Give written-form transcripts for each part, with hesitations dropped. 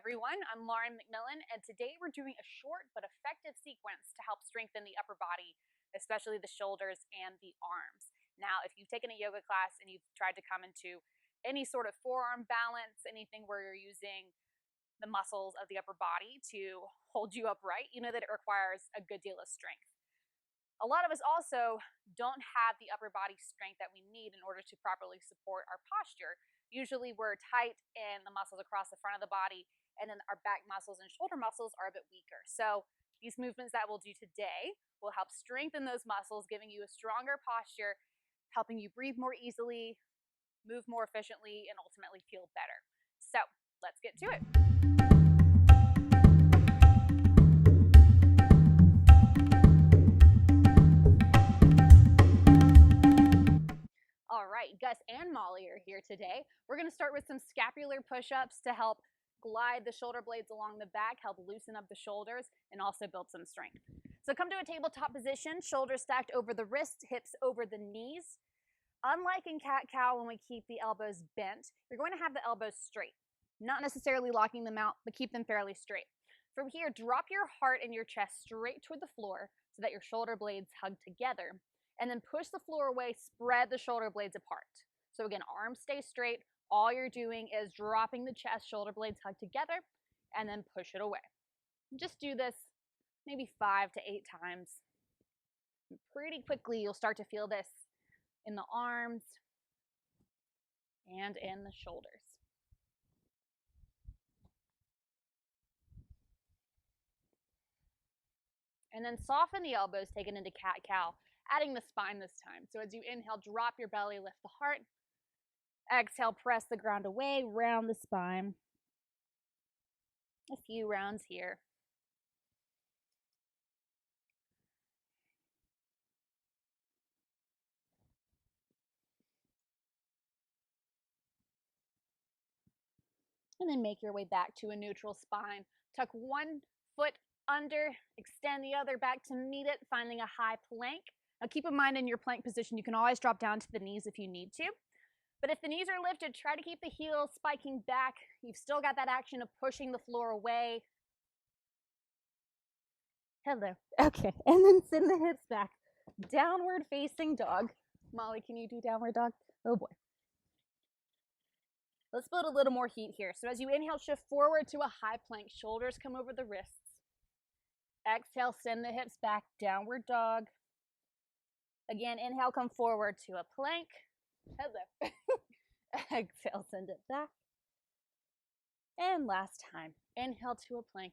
everyone, I'm Lauren McMillan, and today we're doing a short but effective sequence to help strengthen the upper body, especially the shoulders and the arms. Now, if you've taken a yoga class and you've tried to come into any sort of forearm balance, anything where you're using the muscles of the upper body to hold you upright, you know that it requires a good deal of strength. A lot of us also don't have the upper body strength that we need in order to properly support our posture. Usually we're tight in the muscles across the front of the body, and then our back muscles and shoulder muscles are a bit weaker. So these movements that we'll do today will help strengthen those muscles, giving you a stronger posture, helping you breathe more easily, move more efficiently, and ultimately feel better. So let's get to it. All right, Gus and Molly are here today. We're going to start with some scapular push-ups to help glide the shoulder blades along the back, help loosen up the shoulders, and also build some strength. So come to a tabletop position, shoulders stacked over the wrists, hips over the knees. Unlike in cat-cow when we keep the elbows bent, you're going to have the elbows straight, not necessarily locking them out, but keep them fairly straight. From here, drop your heart and your chest straight toward the floor so that your shoulder blades hug together. And then push the floor away, spread the shoulder blades apart. So again, arms stay straight. All you're doing is dropping the chest, shoulder blades hug together, and then push it away. Just do this maybe 5 to 8 times. And pretty quickly, you'll start to feel this in the arms and in the shoulders. And then soften the elbows, take it into cat-cow, adding the spine this time. So as you inhale, drop your belly, lift the heart. Exhale, press the ground away, round the spine. A few rounds here. And then make your way back to a neutral spine. Tuck one foot under, extend the other back to meet it, finding a high plank. Now keep in mind in your plank position, you can always drop down to the knees if you need to. But if the knees are lifted, try to keep the heels spiking back. You've still got that action of pushing the floor away. Hello. Okay, and then send the hips back. Downward facing dog. Molly, can you do downward dog? Oh boy. Let's build a little more heat here. So as you inhale, shift forward to a high plank. Shoulders come over the wrists. Exhale, send the hips back, downward dog. Again, inhale, come forward to a plank. Hello. Exhale, send it back. And last time, inhale to a plank.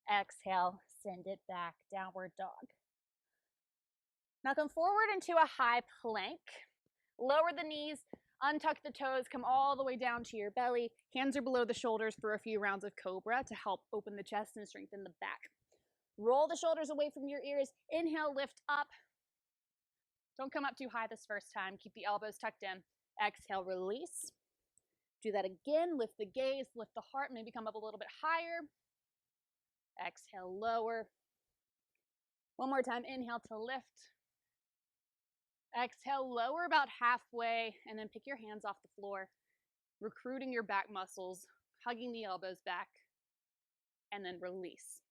Exhale, send it back, downward dog. Now come forward into a high plank. Lower the knees, untuck the toes, come all the way down to your belly. Hands are below the shoulders for a few rounds of Cobra to help open the chest and strengthen the back. Roll the shoulders away from your ears. Inhale, lift up. Don't come up too high this first time. Keep the elbows tucked in. Exhale, release. Do that again. Lift the gaze, lift the heart, maybe come up a little bit higher. Exhale, lower. One more time. Inhale to lift. Exhale, lower about halfway, and then pick your hands off the floor, recruiting your back muscles, hugging the elbows back, and then release.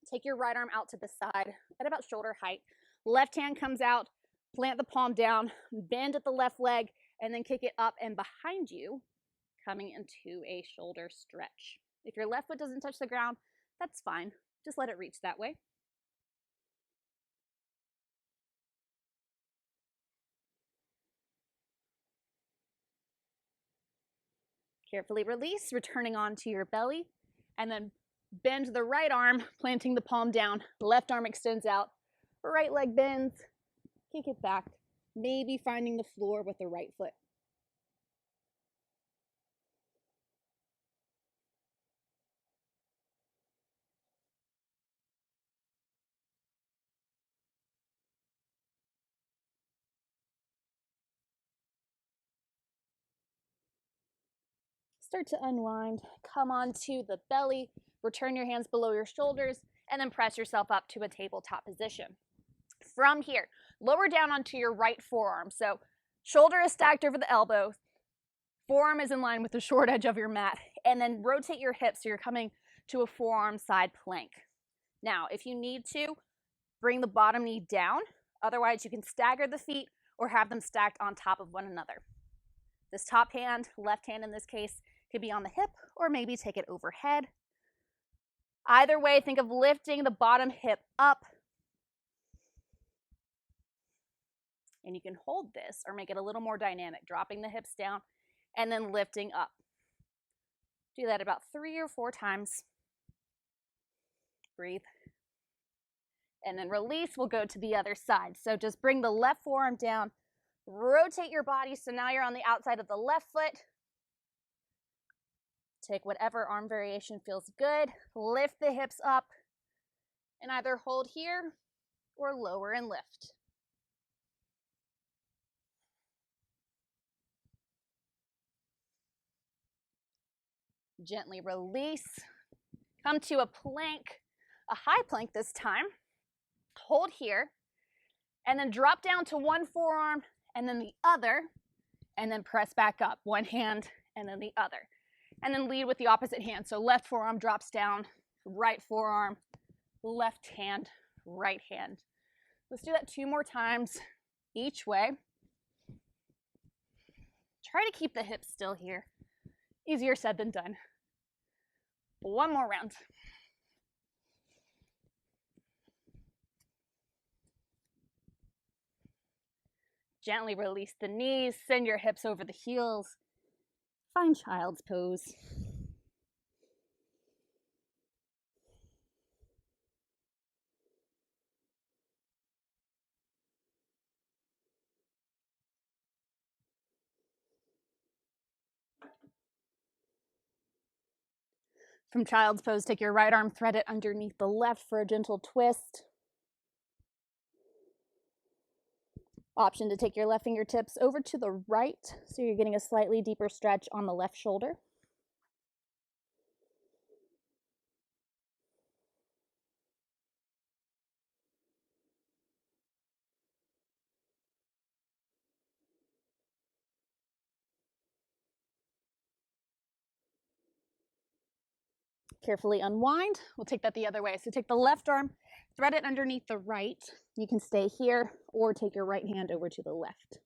Take your right arm out to the side at about shoulder height. Left hand comes out, plant the palm down, bend at the left leg, and then kick it up and behind you, coming into a shoulder stretch. If your left foot doesn't touch the ground, that's fine. Just let it reach that way. Carefully release, returning onto your belly, and then bend the right arm, planting the palm down. Left arm extends out, right leg bends, kick it back, maybe finding the floor with the right foot. Start to unwind, come onto the belly, return your hands below your shoulders, and then press yourself up to a tabletop position. From here, lower down onto your right forearm. So shoulder is stacked over the elbow, forearm is in line with the short edge of your mat. and then rotate your hips so you're coming to a forearm side plank. Now, if you need to, bring the bottom knee down. Otherwise, you can stagger the feet or have them stacked on top of one another. This top hand, left hand in this case, could be on the hip or maybe take it overhead. Either way, think of lifting the bottom hip up. And you can hold this or make it a little more dynamic, dropping the hips down and then lifting up. Do that about 3 or 4 times. Breathe. And then release, we'll go to the other side. So just bring the left forearm down, rotate your body so now you're on the outside of the left foot. Take whatever arm variation feels good, lift the hips up, and either hold here or lower and lift. Gently release, come to a plank, a high plank this time. Hold here, and then drop down to one forearm, and then the other, and then press back up. One hand, and then the other. And then lead with the opposite hand. So left forearm drops down, right forearm, left hand, right hand. Let's do that 2 more times each way. Try to keep the hips still here. Easier said than done. 1 more round. Gently release the knees, send your hips over the heels. Find child's pose. From child's pose, take your right arm, thread it underneath the left for a gentle twist. Option to take your left fingertips over to the right, so you're getting a slightly deeper stretch on the left shoulder. Carefully unwind. We'll take that the other way. So take the left arm, thread it underneath the right. You can stay here or take your right hand over to the left.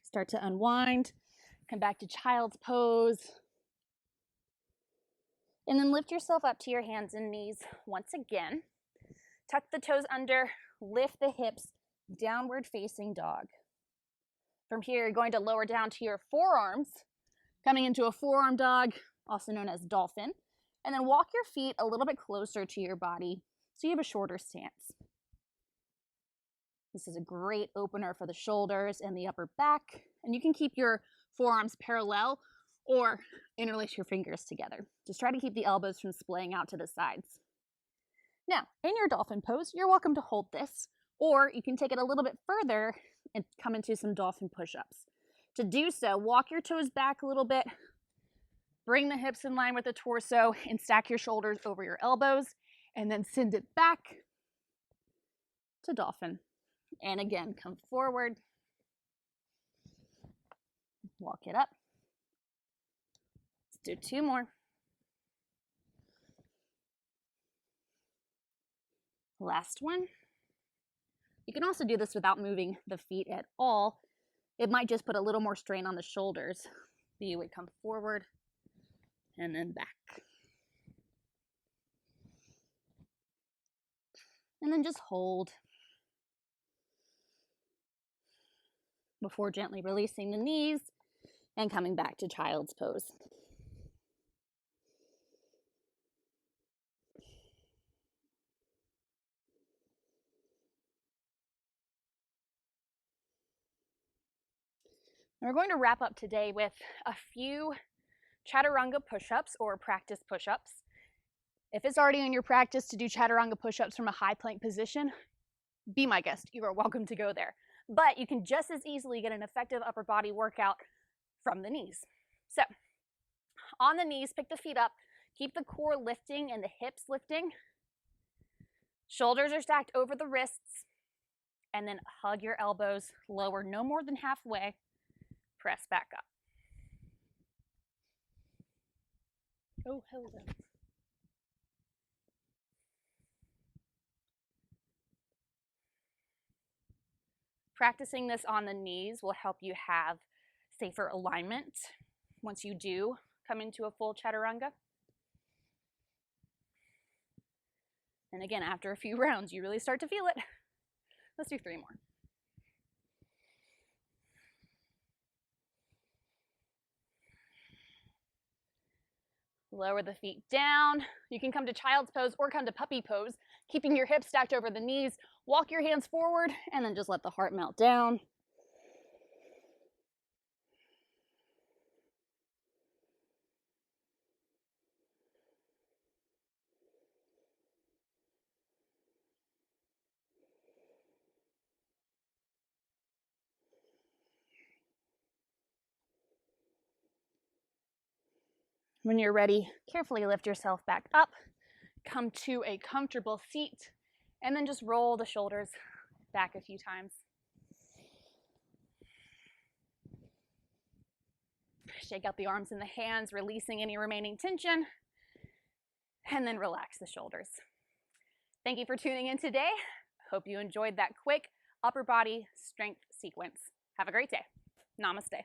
Start to unwind, come back to child's pose. And then lift yourself up to your hands and knees once again. Tuck the toes under, lift the hips, downward facing dog. From here, you're going to lower down to your forearms, coming into a forearm dog, also known as dolphin. And then walk your feet a little bit closer to your body so you have a shorter stance. This is a great opener for the shoulders and the upper back. And you can keep your forearms parallel or interlace your fingers together. Just try to keep the elbows from splaying out to the sides. Now, in your dolphin pose, you're welcome to hold this, or you can take it a little bit further and come into some dolphin push-ups. To do so, walk your toes back a little bit, bring the hips in line with the torso, and stack your shoulders over your elbows, and then send it back to dolphin. And again, come forward, walk it up. Let's do 2 more. Last one. You can also do this without moving the feet at all. It might just put a little more strain on the shoulders. You would come forward and then back. And then just hold before gently releasing the knees and coming back to child's pose. And we're going to wrap up today with a few Chaturanga push-ups or practice push-ups. If it's already in your practice to do Chaturanga push-ups from a high plank position, be my guest. You are welcome to go there. But you can just as easily get an effective upper body workout from the knees. So on the knees, pick the feet up, keep the core lifting and the hips lifting. Shoulders are stacked over the wrists, and then hug your elbows, lower no more than halfway, press back up. Oh, hello. Practicing this on the knees will help you have safer alignment once you do come into a full Chaturanga. And again, after a few rounds, you really start to feel it. Let's do 3 more. Lower the feet down. You can come to child's pose or come to puppy pose, keeping your hips stacked over the knees. Walk your hands forward and then just let the heart melt down. When you're ready, carefully lift yourself back up, come to a comfortable seat, and then just roll the shoulders back a few times. Shake out the arms and the hands, releasing any remaining tension, and then relax the shoulders. Thank you for tuning in today. Hope you enjoyed that quick upper body strength sequence. Have a great day. Namaste.